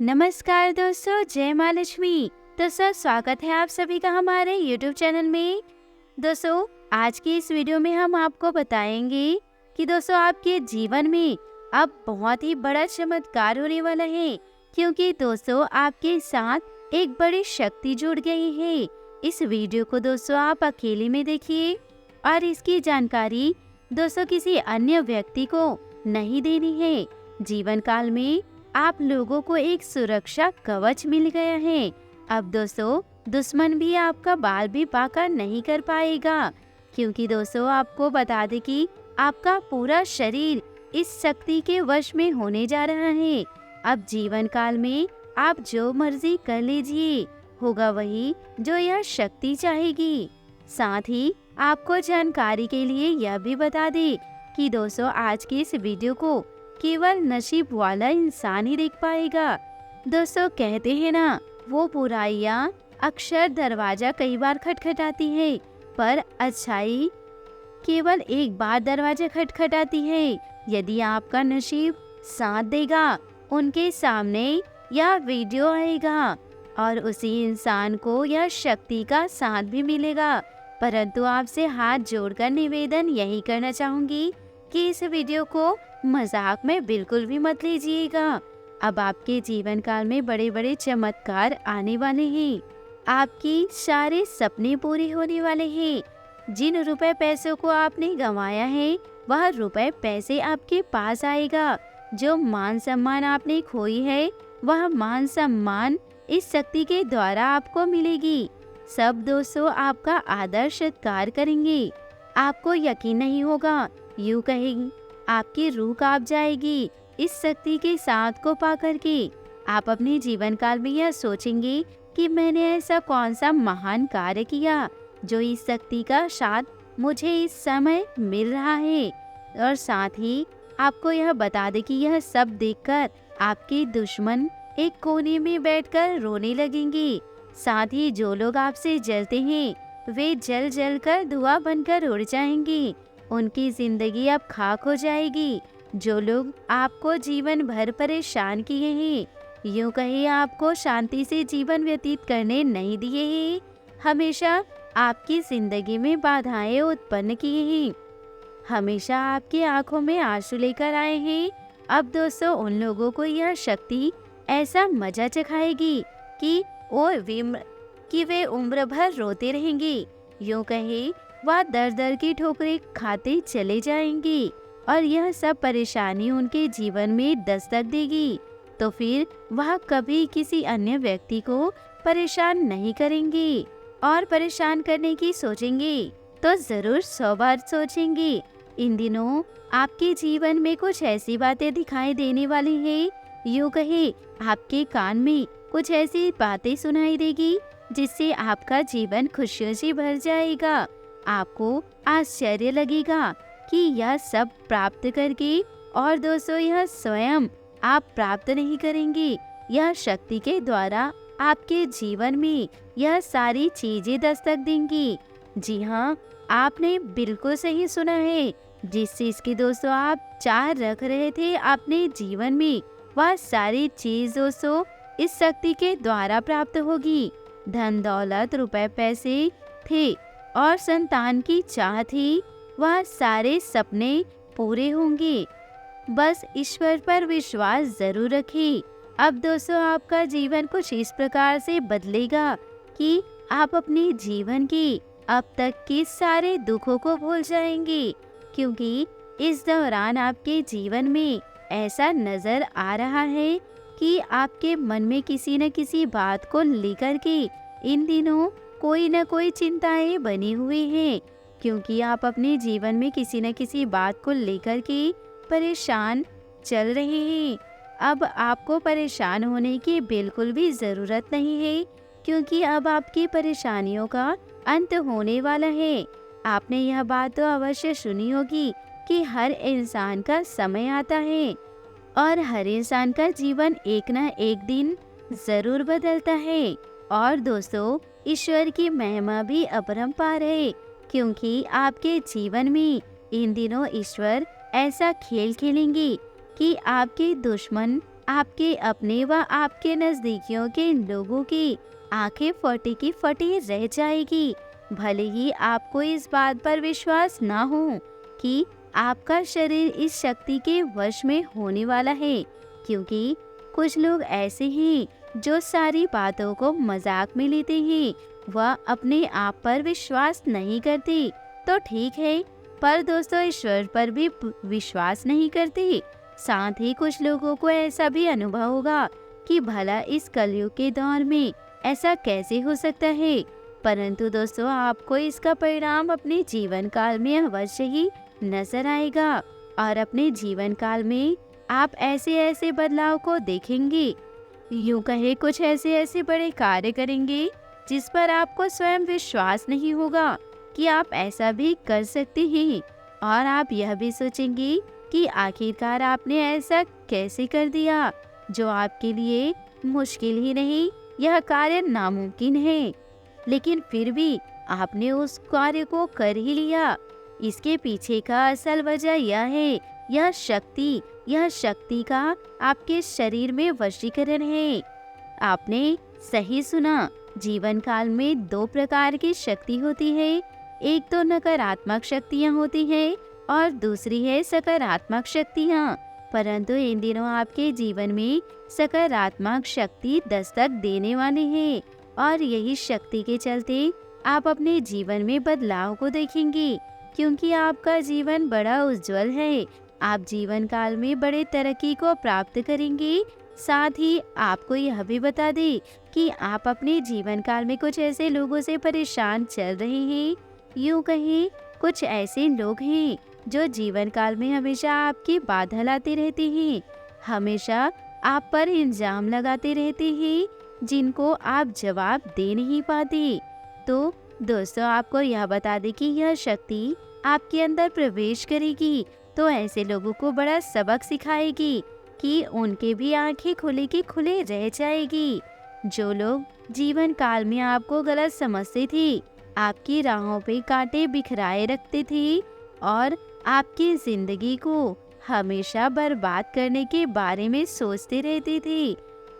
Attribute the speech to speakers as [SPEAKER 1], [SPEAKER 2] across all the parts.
[SPEAKER 1] नमस्कार दोस्तों, जय माँ लक्ष्मी। दोस्तों, स्वागत है आप सभी का हमारे YouTube चैनल में। दोस्तों, आज की इस वीडियो में हम आपको बताएंगे कि दोस्तों आपके जीवन में अब बहुत ही बड़ा चमत्कार होने वाला है, क्योंकि दोस्तों आपके साथ एक बड़ी शक्ति जुड़ गई है। इस वीडियो को दोस्तों आप अकेले में देखिए और इसकी जानकारी दोस्तों किसी अन्य व्यक्ति को नहीं देनी है। जीवन काल में आप लोगों को एक सुरक्षा कवच मिल गया है। अब दोस्तों दुश्मन भी आपका बाल भी बांका नहीं कर पाएगा, क्योंकि दोस्तों आपको बता दें कि आपका पूरा शरीर इस शक्ति के वश में होने जा रहा है। अब जीवन काल में आप जो मर्जी कर लीजिए, होगा वही जो यह शक्ति चाहेगी। साथ ही आपको जानकारी के लिए यह भी बता दें कि दोस्तों आज की इस वीडियो को केवल नसीब वाला इंसान ही देख पाएगा। दोस्तों कहते हैं ना, वो बुराइयां अक्सर दरवाजा कई बार खटखटाती है, पर अच्छाई केवल एक बार दरवाजा खटखटाती है। यदि आपका नसीब साथ देगा, उनके सामने यह वीडियो आएगा और उसी इंसान को यह शक्ति का साथ भी मिलेगा। परंतु आपसे हाथ जोड़कर निवेदन यही करना चाहूंगी कि इस वीडियो को मजाक में बिल्कुल भी मत लीजिएगा। अब आपके जीवन काल में बड़े बड़े चमत्कार आने वाले हैं। आपकी सारे सपने पूरे होने वाले हैं। जिन रुपए पैसों को आपने गंवाया है, वह रुपए पैसे आपके पास आएगा। जो मान सम्मान आपने खोई है, वह मान सम्मान इस शक्ति के द्वारा आपको मिलेगी। सब दोस्तों आपका आदर सत्कार करेंगे। आपको यकीन नहीं होगा, यूं कहेंगे आपकी रूह कांप जाएगी इस शक्ति के साथ को पा करके। आप अपने जीवन काल में यह सोचेंगे कि मैंने ऐसा कौन सा महान कार्य किया जो इस शक्ति का साथ मुझे इस समय मिल रहा है। और साथ ही आपको यह बता दे कि यह सब देखकर आपके दुश्मन एक कोने में बैठकर रोने लगेंगे। साथ ही जो लोग आपसे जलते हैं, वे जल जल कर धुआं बनकर उड़ जाएंगे। उनकी जिंदगी अब खाक हो जाएगी। जो लोग आपको जीवन भर परेशान किए हैं, यूं कहिए आपको शांति से जीवन व्यतीत करने नहीं दिए हैं, हमेशा आपकी जिंदगी में बाधाएं उत्पन्न किए हैं, हमेशा आपकी आंखों में आंसू लेकर आए हैं, अब दोस्तों उन लोगों को यह शक्ति ऐसा मजा चखाएगी कि वे उम्र भर रोते रहेंगे। यूं कहे वह दर दर की ठोकरें खाते चले जाएंगे और यह सब परेशानी उनके जीवन में दस्तक देगी। तो फिर वह कभी किसी अन्य व्यक्ति को परेशान नहीं करेंगे, और परेशान करने की सोचेंगे तो जरूर 100 बार सोचेंगे। इन दिनों आपके जीवन में कुछ ऐसी बातें दिखाई देने वाली है, यूं कहे आपके कान में कुछ ऐसी बातें सुनाई देगी जिससे आपका जीवन खुशियों से भर जाएगा। आपको आश्चर्य लगेगा कि यह सब प्राप्त करके, और दोस्तों यह स्वयं आप प्राप्त नहीं करेंगे, यह शक्ति के द्वारा आपके जीवन में यह सारी चीजें दस्तक देंगी। जी हाँ, आपने बिल्कुल सही सुना है। जिस चीज की दोस्तों आप चाह रख रहे थे अपने जीवन में, वह सारी चीज दोस्तों इस शक्ति के द्वारा प्राप्त होगी। धन दौलत रुपए पैसे थे और संतान की चाह थी, वह सारे सपने पूरे होंगे। बस ईश्वर पर विश्वास जरूर रखें। अब दोस्तों आपका जीवन कुछ इस प्रकार से बदलेगा कि आप अपने जीवन के अब तक के सारे दुखों को भूल जाएंगे, क्योंकि इस दौरान आपके जीवन में ऐसा नजर आ रहा है कि आपके मन में किसी न किसी बात को लेकर के इन दिनों कोई न कोई चिंताएं बनी हुई हैं, क्योंकि आप अपने जीवन में किसी न किसी बात को लेकर के परेशान चल रहे हैं। अब आपको परेशान होने की बिल्कुल भी ज़रूरत नहीं है, क्योंकि अब आपकी परेशानियों का अंत होने वाला है। आपने यह बात तो अवश्य सुनी होगी कि हर इंसान का समय आता है और हर इंसान का जीवन एक न एक दिन ज़रूर बदलता है। और दोस्तों ईश्वर की महिमा भी अपरंपार है, क्योंकि आपके जीवन में इन दिनों ईश्वर ऐसा खेल खेलेंगे कि आपके दुश्मन आपके अपने व आपके नजदीकियों के लोगों की आंखें फटी की फटी रह जाएगी। भले ही आपको इस बात पर विश्वास ना हो कि आपका शरीर इस शक्ति के वश में होने वाला है, क्योंकि कुछ लोग ऐसे हैं जो सारी बातों को मजाक में लेते हैं, वह अपने आप पर विश्वास नहीं करते तो ठीक है, पर दोस्तों ईश्वर पर भी विश्वास नहीं करते। साथ ही कुछ लोगों को ऐसा भी अनुभव होगा कि भला इस कलयुग के दौर में ऐसा कैसे हो सकता है, परंतु दोस्तों आपको इसका परिणाम अपने जीवन काल में अवश्य ही नजर आएगा और अपने जीवन काल में आप ऐसे ऐसे बदलाव को देखेंगे, यूं कहे कुछ ऐसे ऐसे बड़े कार्य करेंगे जिस पर आपको स्वयं विश्वास नहीं होगा कि आप ऐसा भी कर सकते हैं, और आप यह भी सोचेंगे कि आखिरकार आपने ऐसा कैसे कर दिया जो आपके लिए मुश्किल ही नहीं, यह कार्य नामुमकिन है, लेकिन फिर भी आपने उस कार्य को कर ही लिया। इसके पीछे का असल वजह यह है, यह शक्ति का आपके शरीर में वशीकरण है। आपने सही सुना, जीवन काल में 2 प्रकार की शक्ति होती है, एक तो नकारात्मक शक्तियाँ होती हैं और दूसरी है सकारात्मक शक्तियाँ। परंतु इन दिनों आपके जीवन में सकारात्मक शक्ति दस्तक देने वाली है और यही शक्ति के चलते आप अपने जीवन में बदलाव को देखेंगे, क्योंकि आपका जीवन बड़ा उज्जवल है। आप जीवन काल में बड़े तरक्की को प्राप्त करेंगे। साथ ही आपको यह भी बता दें कि आप अपने जीवन काल में कुछ ऐसे लोगों से परेशान चल रहे हैं, यूं कहें कुछ ऐसे लोग हैं जो जीवन काल में हमेशा आपकी बाधा लाते रहते हैं, हमेशा आप पर इल्जाम लगाते रहते हैं जिनको आप जवाब दे नहीं पाते। तो दोस्तों आपको यह बता दें कि यह शक्ति आपके अंदर प्रवेश करेगी तो ऐसे लोगों को बड़ा सबक सिखाएगी कि उनके भी आंखें खुले की खुले रह जाएगी। जो लोग जीवन काल में आपको गलत समझते थे, आपकी राहों पे कांटे बिखराए रखते थे और आपकी जिंदगी को हमेशा बर्बाद करने के बारे में सोचते रहते थे,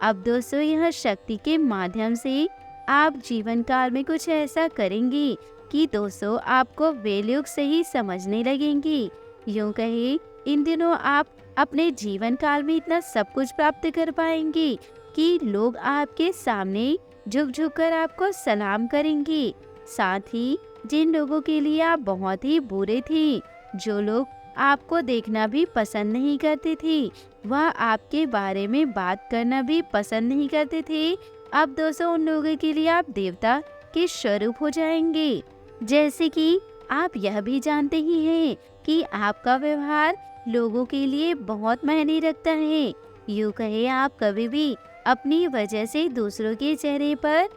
[SPEAKER 1] अब दोस्तों यह शक्ति के माध्यम से आप जीवन काल में कुछ ऐसा करेंगे कि दोस्तों आपको वेल्यू से ही समझने लगेंगे। यूं कहे इन दिनों आप अपने जीवन काल में इतना सब कुछ प्राप्त कर पाएंगे कि लोग आपके सामने झुक झुक कर आपको सलाम करेंगे। साथ ही जिन लोगों के लिए आप बहुत ही बुरे थे, जो लोग आपको देखना भी पसंद नहीं करते थे, वह आपके बारे में बात करना भी पसंद नहीं करते थे, अब दोस्तों उन लोगों के लिए आप देवता के स्वरूप हो जाएंगे। जैसे कि आप यह भी जानते ही हैं कि आपका व्यवहार लोगों के लिए बहुत मायने रखता है। यूं कहे आप कभी भी अपनी वजह से दूसरों के चेहरे पर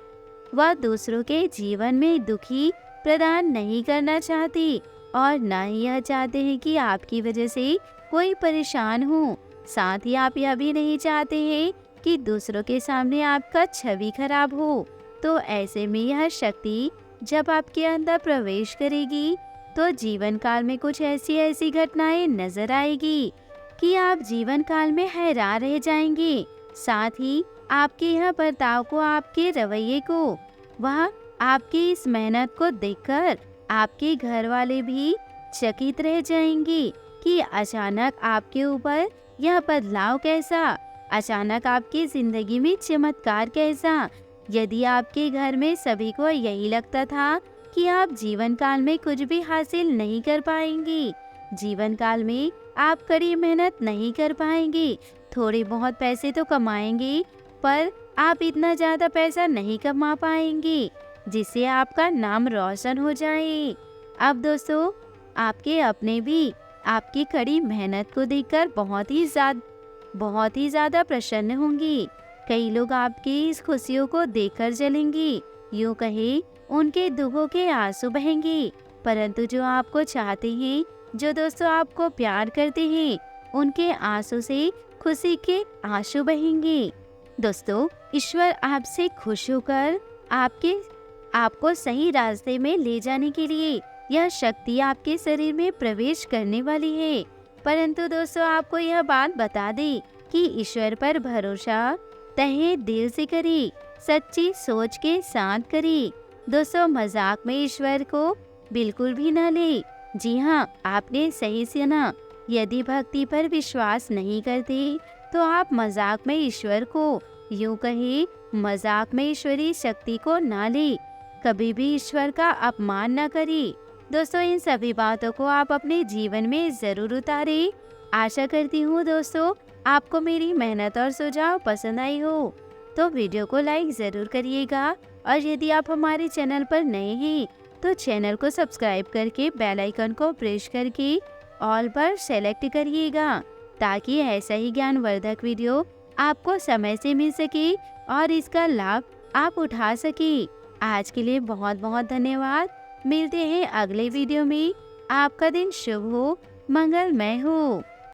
[SPEAKER 1] व दूसरों के जीवन में दुखी प्रदान नहीं करना चाहते और न ही यह चाहते हैं कि आपकी वजह से कोई परेशान हो। साथ ही आप यह भी नहीं चाहते हैं कि दूसरों के सामने आपका छवि खराब हो। तो ऐसे में यह शक्ति जब आपके अंदर प्रवेश करेगी तो जीवन काल में कुछ ऐसी ऐसी घटनाएं नजर आएगी कि आप जीवन काल में हैरान रह जाएंगे। साथ ही आपके यह बर्ताव को, आपके रवैये को, वह आपकी इस मेहनत को देखकर आपके घर वाले भी चकित रह जाएंगे कि अचानक आपके ऊपर यह बदलाव कैसा, अचानक आपकी जिंदगी में चमत्कार कैसा। यदि आपके घर में सभी को यही लगता था कि आप जीवन काल में कुछ भी हासिल नहीं कर पाएंगे, जीवन काल में आप कड़ी मेहनत नहीं कर पाएंगे, थोड़े बहुत पैसे तो कमाएंगे पर आप इतना ज्यादा पैसा नहीं कमा पाएंगे जिससे आपका नाम रोशन हो जाए। अब दोस्तों आपके अपने भी आपकी कड़ी मेहनत को देखकर बहुत ही ज्यादा प्रसन्न होंगे। कई लोग आपकी इस खुशियों को देखकर जलेंगे, यूं कहे उनके दुखों के आंसू बहेंगे। परंतु जो आपको चाहते हैं, जो दोस्तों आपको प्यार करते हैं, उनके आंसू से खुशी के आंसू बहेंगे। दोस्तों ईश्वर आपसे खुश होकर आपको सही रास्ते में ले जाने के लिए यह शक्ति आपके शरीर में प्रवेश करने वाली है। परंतु दोस्तों आपको यह बात बता दें कि ईश्वर पर भरोसा तहे दिल से करें, सच्ची सोच के साथ करें। दोस्तों, मजाक में ईश्वर को बिल्कुल भी न ले। जी हाँ, आपने सही सुना। यदि भक्ति पर विश्वास नहीं करते तो आप मजाक में ईश्वर को, यूं कहे मजाक में ईश्वरीय शक्ति को ना ले। कभी भी ईश्वर का अपमान न करें। दोस्तों, इन सभी बातों को आप अपने जीवन में जरूर उतारें। आशा करती हूँ दोस्तों आपको मेरी मेहनत और सुझाव पसंद आई हो। तो वीडियो को लाइक ज़रूर करिएगा और यदि आप हमारे चैनल पर नए हैं तो चैनल को सब्सक्राइब करके बेल आइकन को प्रेस करके ऑल पर सेलेक्ट करिएगा, ताकि ऐसा ही ज्ञानवर्धक वीडियो आपको समय से मिल सके और इसका लाभ आप उठा सके। आज के लिए बहुत बहुत धन्यवाद। मिलते हैं अगले वीडियो में। आपका दिन शुभ हो, मंगलमय हो।